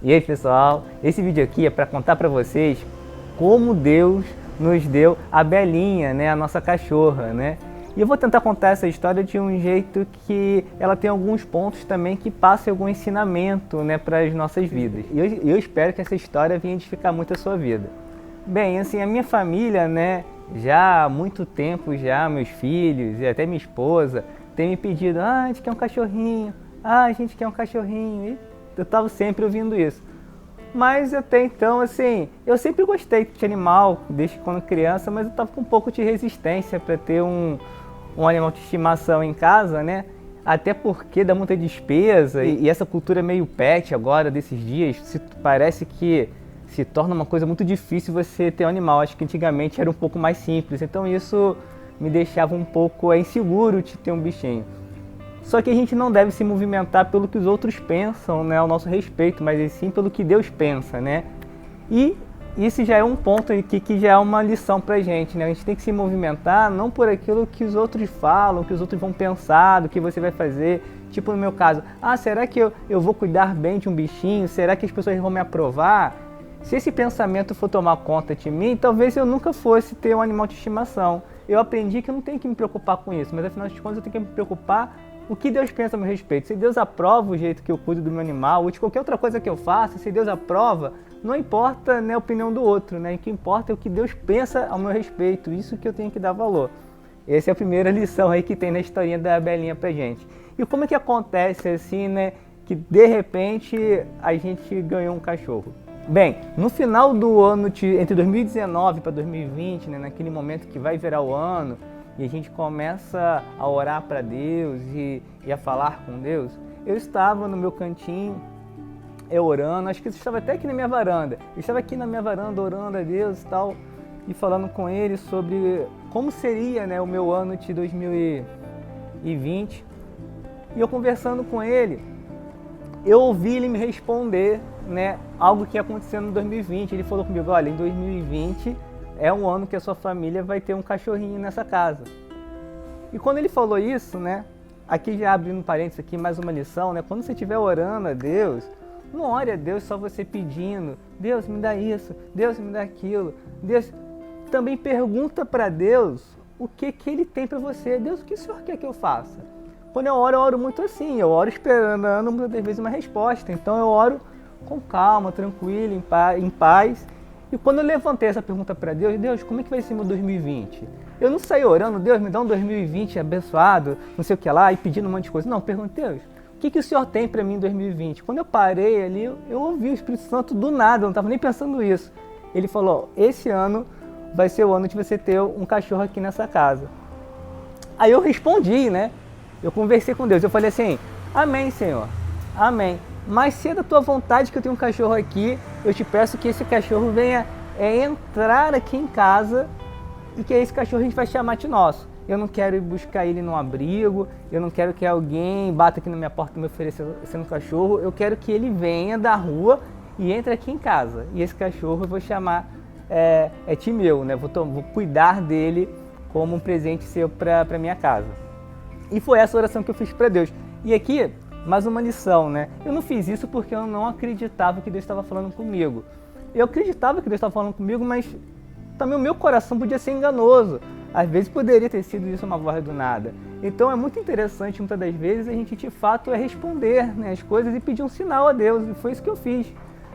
E aí pessoal, esse vídeo aqui é para contar para vocês como Deus nos deu a Belinha, né, a nossa cachorra, né? E eu vou tentar contar essa história de um jeito que ela tem alguns pontos também que passem algum ensinamento, né, para as nossas vidas. E eu espero que essa história venha edificar muito a sua vida. Bem, assim, a minha família, né, já há muito tempo já, meus filhos e até minha esposa, tem me pedido, a gente quer um cachorrinho, a gente quer um cachorrinho. E eu estava sempre ouvindo isso. Mas até então, assim, eu sempre gostei de animal, desde quando criança, mas eu estava com um pouco de resistência para ter um animal de estimação em casa, né? Até porque dá muita despesa e essa cultura meio pet agora, desses dias, parece que se torna uma coisa muito difícil você ter um animal. Acho que antigamente era um pouco mais simples, então isso me deixava um pouco inseguro de ter um bichinho. Só que a gente não deve se movimentar pelo que os outros pensam, né, ao nosso respeito, mas sim pelo que Deus pensa, né? E isso já é um ponto aqui que já é uma lição pra gente, né? A gente tem que se movimentar não por aquilo que os outros falam, que os outros vão pensar, do que você vai fazer. Tipo no meu caso, será que eu vou cuidar bem de um bichinho? Será que as pessoas vão me aprovar? Se esse pensamento for tomar conta de mim, talvez eu nunca fosse ter um animal de estimação. Eu aprendi que eu não tenho que me preocupar com isso, mas afinal de contas eu tenho que me preocupar o que Deus pensa a meu respeito. Se Deus aprova o jeito que eu cuido do meu animal, ou de qualquer outra coisa que eu faça, se Deus aprova, não importa, né, a opinião do outro, né? O que importa é o que Deus pensa ao meu respeito, isso que eu tenho que dar valor. Essa é a primeira lição aí que tem na historinha da Belinha pra gente. E como é que acontece assim, né, que de repente a gente ganhou um cachorro? Bem, no final do ano, entre 2019 para 2020, né, naquele momento que vai virar o ano, e a gente começa a orar para Deus e a falar com Deus, eu estava no meu cantinho, orando, acho que eu estava até aqui na minha varanda. Eu estava aqui na minha varanda orando a Deus e tal, e falando com Ele sobre como seria, né, o meu ano de 2020. E eu conversando com Ele, eu ouvi Ele me responder, né, algo que ia acontecer no 2020. Ele falou comigo, olha, em 2020... é um ano que a sua família vai ter um cachorrinho nessa casa. E quando ele falou isso, né, aqui já abrindo parênteses aqui, mais uma lição, né, quando você estiver orando a Deus, não ore a Deus só você pedindo, Deus me dá isso, Deus me dá aquilo. Deus também pergunta para Deus o que Ele tem para você. Deus, o que o Senhor quer que eu faça? Quando eu oro muito assim, eu oro esperando muitas vezes uma resposta. Então eu oro com calma, tranquilo, em paz. E quando eu levantei essa pergunta para Deus, Deus, como é que vai ser meu 2020? Eu não saí orando, Deus, me dá um 2020 abençoado, não sei o que lá, e pedindo um monte de coisa. Não, perguntei, Deus, o que o Senhor tem para mim em 2020? Quando eu parei ali, eu ouvi o Espírito Santo do nada, eu não estava nem pensando isso. Ele falou, esse ano vai ser o ano de você ter um cachorro aqui nessa casa. Aí eu respondi, né? Eu conversei com Deus, eu falei assim, amém, Senhor, amém. Mas se é da tua vontade que eu tenha um cachorro aqui, eu te peço que esse cachorro venha entrar aqui em casa e que esse cachorro a gente vai chamar de nosso. Eu não quero ir buscar ele num abrigo, eu não quero que alguém bata aqui na minha porta me oferecendo um cachorro, eu quero que ele venha da rua e entre aqui em casa. E esse cachorro eu vou chamar meu, né? Vou cuidar dele como um presente seu para minha casa. E foi essa oração que eu fiz para Deus. E aqui, mais uma lição, né? Eu não fiz isso porque eu não acreditava que Deus estava falando comigo. Eu acreditava que Deus estava falando comigo, mas também o meu coração podia ser enganoso. Às vezes poderia ter sido isso uma voz do nada. Então é muito interessante, muitas das vezes, a gente de fato responder, né, as coisas e pedir um sinal a Deus. E foi isso que eu fiz.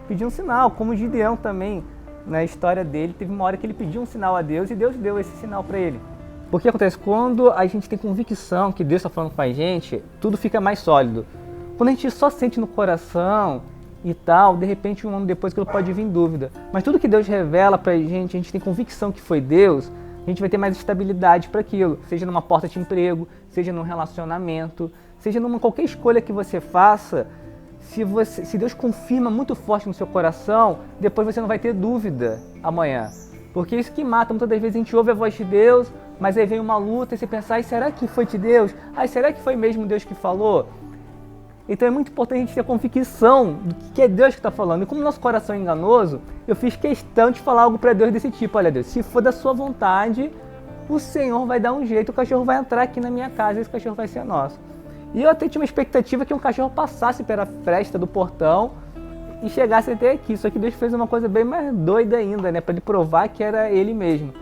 Pedi um sinal, como o Gideão também, na história dele, teve uma hora que ele pediu um sinal a Deus e Deus deu esse sinal para ele. Porque acontece, quando a gente tem convicção que Deus está falando com a gente, tudo fica mais sólido. Quando a gente só sente no coração e tal, de repente um ano depois aquilo pode vir em dúvida. Mas tudo que Deus revela pra gente, a gente tem convicção que foi Deus, a gente vai ter mais estabilidade para aquilo. Seja numa porta de emprego, seja num relacionamento, seja numa qualquer escolha que você faça, se Deus confirma muito forte no seu coração, depois você não vai ter dúvida amanhã. Porque é isso que mata. Muitas das vezes a gente ouve a voz de Deus, mas aí vem uma luta e você pensa, será que foi de Deus? Será que foi mesmo Deus que falou? Então é muito importante a gente ter a convicção do que é Deus que está falando. E como nosso coração é enganoso, eu fiz questão de falar algo para Deus desse tipo. Olha, Deus, se for da sua vontade, o Senhor vai dar um jeito, o cachorro vai entrar aqui na minha casa e esse cachorro vai ser nosso. E eu até tinha uma expectativa que um cachorro passasse pela fresta do portão e chegasse até aqui. Só que Deus fez uma coisa bem mais doida ainda, né? Para ele provar que era ele mesmo.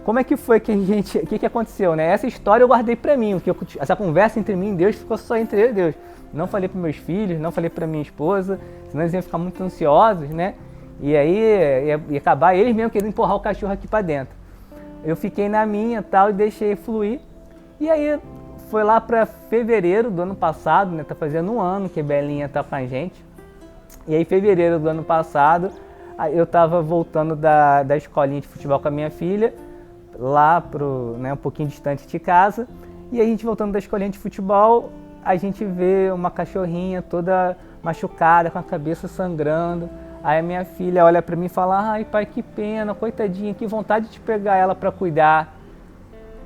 Como é que foi que o que aconteceu, né? Essa história eu guardei para mim, essa conversa entre mim e Deus ficou só entre eu e Deus. Não falei para meus filhos, não falei para minha esposa, senão eles iam ficar muito ansiosos, né? E aí ia acabar eles mesmo querendo empurrar o cachorro aqui para dentro. Eu fiquei na minha tal e deixei fluir. E aí foi lá para fevereiro do ano passado, né? Tá fazendo um ano que a Belinha tá com a gente. E aí fevereiro do ano passado, eu tava voltando da escolinha de futebol com a minha filha, lá né, um pouquinho distante de casa. E a gente voltando da escolinha de futebol, a gente vê uma cachorrinha toda machucada, com a cabeça sangrando. Aí a minha filha olha para mim e fala: ai pai, que pena, coitadinha, que vontade de pegar ela para cuidar.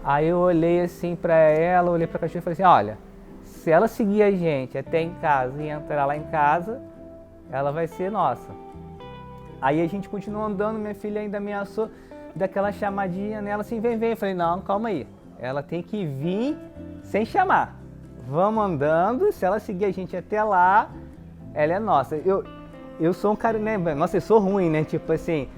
Aí eu olhei assim para ela, olhei para a cachorra e falei assim: olha, se ela seguir a gente até em casa e entrar lá em casa, ela vai ser nossa. Aí a gente continuou andando, minha filha ainda ameaçou daquela chamadinha nela assim: vem, vem. Eu falei: não, calma aí, ela tem que vir sem chamar. Vamos andando, se ela seguir a gente até lá, ela é nossa. Eu sou um cara, né? Nossa, eu sou ruim, né? Tipo assim,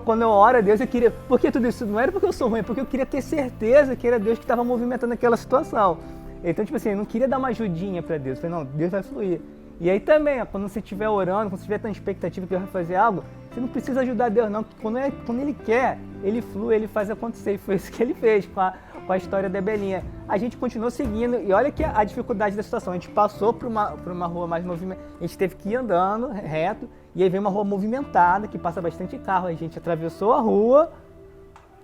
quando eu oro a Deus, eu queria... Por que tudo isso? Não era porque eu sou ruim, é porque eu queria ter certeza que era Deus que estava movimentando aquela situação. Então, tipo assim, eu não queria dar uma ajudinha para Deus. Eu falei: não, Deus vai fluir. E aí também, ó, quando você estiver orando, quando você tiver tão expectativa que Deus vai fazer algo, você não precisa ajudar Deus não, porque quando Ele quer, Ele flui, Ele faz acontecer. E foi isso que Ele fez com a história da Belinha. A gente continuou seguindo, e olha que a dificuldade da situação, a gente passou por uma rua mais movimentada, a gente teve que ir andando reto, e aí veio uma rua movimentada, que passa bastante carro, a gente atravessou a rua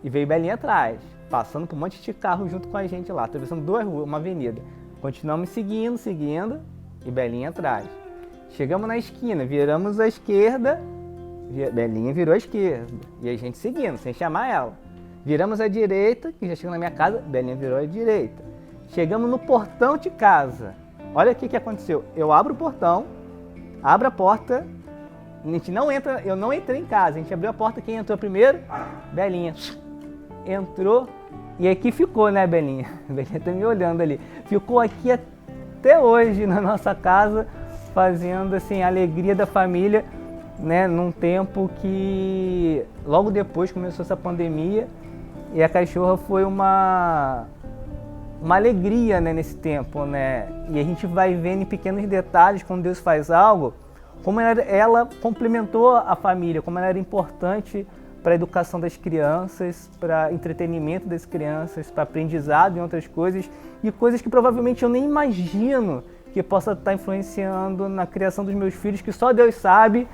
e veio Belinha atrás, passando por um monte de carro junto com a gente lá, atravessando 2 ruas, uma avenida. Continuamos seguindo, e Belinha atrás. Chegamos na esquina, viramos à esquerda, Belinha virou à esquerda, e a gente seguindo, sem chamar ela. Viramos à direita, que já chegou na minha casa, Belinha virou à direita. Chegamos no portão de casa. Olha o que aconteceu. Eu abro o portão, abro a porta, a gente não entra, eu não entrei em casa, a gente abriu a porta, quem entrou primeiro? Belinha. Entrou, e aqui ficou, né, Belinha? A Belinha tá me olhando ali. Ficou aqui até hoje na nossa casa, fazendo assim a alegria da família, né, num tempo que logo depois começou essa pandemia, e a cachorra foi uma alegria, né, nesse tempo, né? E a gente vai vendo em pequenos detalhes, quando Deus faz algo, como ela complementou a família, como ela era importante para a educação das crianças, para entretenimento das crianças, para aprendizado em outras coisas, e coisas que provavelmente eu nem imagino que possa estar influenciando na criação dos meus filhos, que só Deus sabe,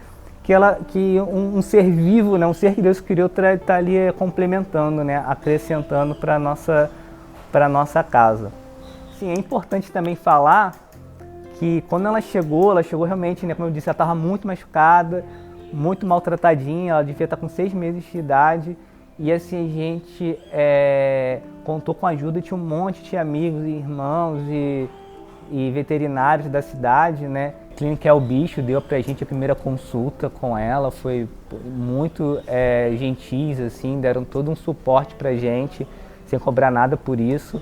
que um ser vivo, né, um ser que Deus criou, está ali complementando, né, acrescentando para a nossa casa. Sim, é importante também falar que quando ela chegou realmente, né, como eu disse, ela estava muito machucada, muito maltratadinha, ela devia estar com 6 meses de idade, e assim a gente contou com a ajuda de um monte de amigos e irmãos e veterinários da cidade, né? A Clínica É o Bicho deu pra gente a primeira consulta com ela, foi muito gentis, assim, deram todo um suporte pra gente, sem cobrar nada por isso.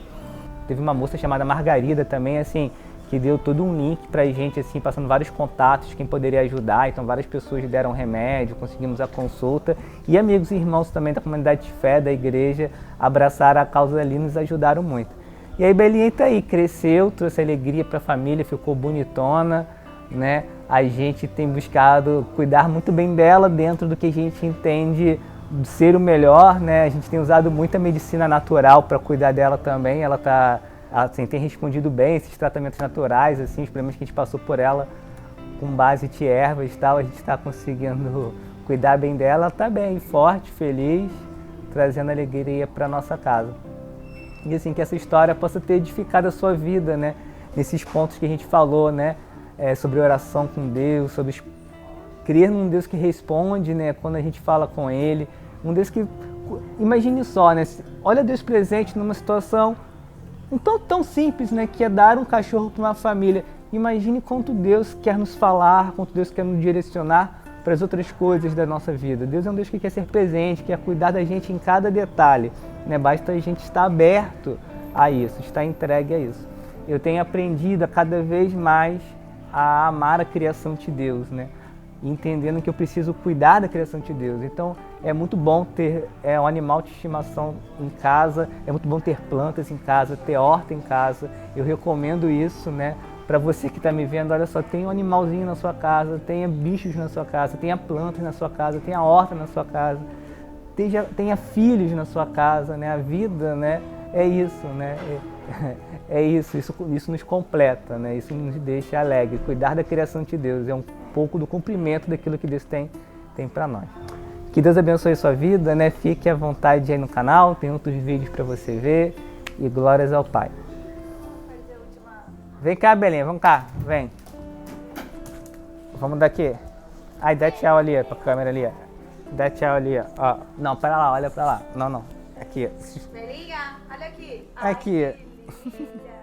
Teve uma moça chamada Margarida também, assim, que deu todo um link pra gente, assim, passando vários contatos, quem poderia ajudar. Então várias pessoas deram remédio, conseguimos a consulta. E amigos e irmãos também da comunidade de fé, da igreja, abraçaram a causa ali e nos ajudaram muito. E aí Belinha tá aí, cresceu, trouxe alegria pra família, ficou bonitona, né? A gente tem buscado cuidar muito bem dela dentro do que a gente entende ser o melhor, né? A gente tem usado muita medicina natural para cuidar dela também. Ela assim, tem respondido bem esses tratamentos naturais, assim, os problemas que a gente passou por ela com base de ervas e tal, a gente está conseguindo cuidar bem dela. Ela está bem, forte, feliz, trazendo alegria para nossa casa. E assim, que essa história possa ter edificado a sua vida, né? Nesses pontos que a gente falou, né? Sobre oração com Deus, sobre crer num Deus que responde, né? Quando a gente fala com Ele. Um Deus que... Imagine só, né? Olha Deus presente numa situação tão simples, né? Que é dar um cachorro para uma família. Imagine quanto Deus quer nos falar, quanto Deus quer nos direcionar para as outras coisas da nossa vida. Deus é um Deus que quer ser presente, quer cuidar da gente em cada detalhe, né? Basta a gente estar aberto a isso, estar entregue a isso. Eu tenho aprendido a cada vez mais a amar a criação de Deus, né? e entendendo que eu preciso cuidar da criação de Deus. Então é muito bom ter um animal de estimação em casa, é muito bom ter plantas em casa, ter horta em casa. Eu recomendo isso, né? Para você que está me vendo, olha só, tenha um animalzinho na sua casa, tenha bichos na sua casa, tenha plantas na sua casa, tenha horta na sua casa, tenha filhos na sua casa, né? A vida, né? É isso, né? Isso nos completa, né? Isso nos deixa alegre. Cuidar da criação de Deus é um pouco do cumprimento daquilo que Deus tem para nós. Que Deus abençoe sua vida, né? Fique à vontade aí no canal, tem outros vídeos para você ver e glórias ao Pai. Vem cá, Belém, vamos cá, vem. Vamos daqui. Aí, dá tchau ali, pra câmera ali, ó. Dá tchau ali, ó. Não, pera lá, olha pra lá. Não. Aqui. Belinha, olha aqui. Aqui. Ai, que linda.